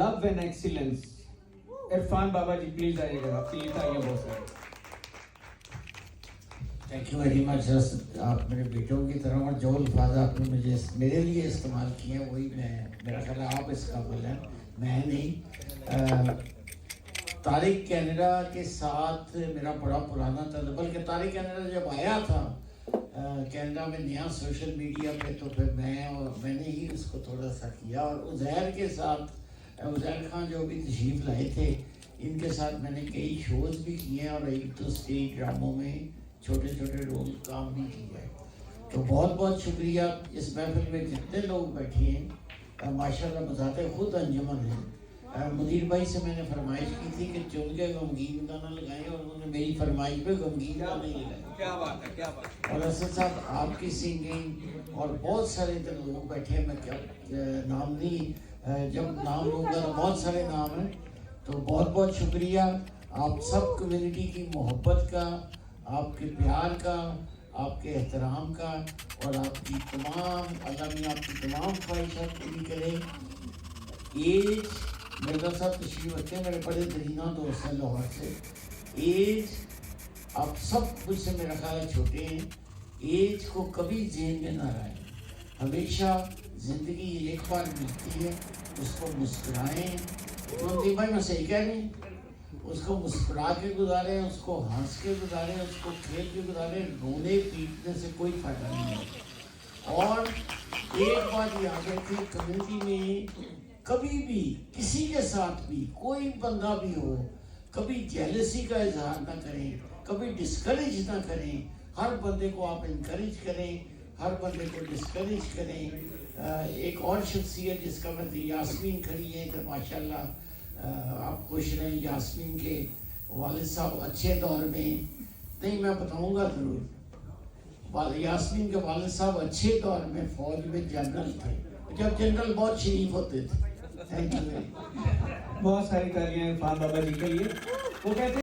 love and excellence. Irfan بابا جی please آئیے گا, آپ کی تالیاں بہت سارے. Thank you very much. آپ میرے بیٹوں کی طرح, اور جو الفاظ آپ نے مجھے میرے لیے استعمال کیے ہیں وہی میرا خیال ہے آپ اس قابل ہیں, میں نہیں. طارق کینیڈا کے ساتھ میرا بڑا پرانا تھا, بلکہ طارق کینیڈا جب آیا تھا کینیڈا میں نیا سوشل میڈیا پہ, تو پھر میں نے ہی اس کو تھوڑا سا کیا. اور عزیر کے ساتھ, عزیر خان جو بھی تشریف لائے تھے, ان کے ساتھ میں نے کئی شوز بھی کیے ہیں اور ایک دو اسٹیج ڈراموں میں چھوٹے چھوٹے رول کام بھی کیا ہے. تو بہت بہت شکریہ. اس محفل میں جتنے لوگ بیٹھے ہیں ماشاءاللہ بذات خود انجمن ہیں. مدیر بھائی سے میں نے فرمائش کی تھی کہ چن کے غمگین گانا لگائیں, اور انہوں نے میری فرمائش پہ غمگین گانا ہی لگایا. کیا بات ہے, کیا بات. اور اسد صاحب آپ کی سنگنگ, اور بہت سارے ادھر لوگ بیٹھے ہیں, میں کیا نام نہیں, جب نام لوں گا تو بہت سارے نام ہیں. تو بہت بہت شکریہ آپ سب کمیونٹی کی محبت کا, آپ کے پیار کا, آپ کے احترام کا, اور آپ کی تمام اللہ میں آپ کی تمام خواہشات پوری کرے. ایج مرزا صاحب تشریف رکھتے ہیں, میرے بڑے درینہ دوست ہیں لاہور سے. ایج آپ سب مجھ سے میرا خیال ہے چھوٹے ہیں. ایج کو کبھی ذہن میں نہ لائیں, ہمیشہ زندگی ایک بار ملتی ہے, اس کو مسکرائیں. منظم بھائی میں صحیح کہہ رہی ہوں, اس کو مسکرا کے گزاریں, اس کو ہنس کے گزاریں, اس کو کھیل کے گزاریں. رونے پیٹنے سے کوئی فائدہ نہیں ہے. اور ایک بات یاد رکھیں, کمیونٹی میں کبھی بھی کسی کے ساتھ بھی کوئی بندہ بھی ہو, کبھی جیلسی کا اظہار نہ کریں, کبھی ڈسکریج نہ کریں. ہر بندے کو آپ انکریج کریں, ہر بندے کو ڈسکریج کریں. ایک اور شخصیت جس کا میں یاسمین کھڑی ہے ادھر ماشاءاللہ, آپ خوش رہیں. یاسمین کے والد صاحب اچھے دور میں, نہیں میں بتاؤں گا ضرور, یاسمین کے والد صاحب اچھے دور میں فوج میں جنرل تھے, جب جنرل بہت شریف ہوتے تھے. Thank you. بہت ساری تالیاں عرفان بابا جی کے لیے. وہ کہتے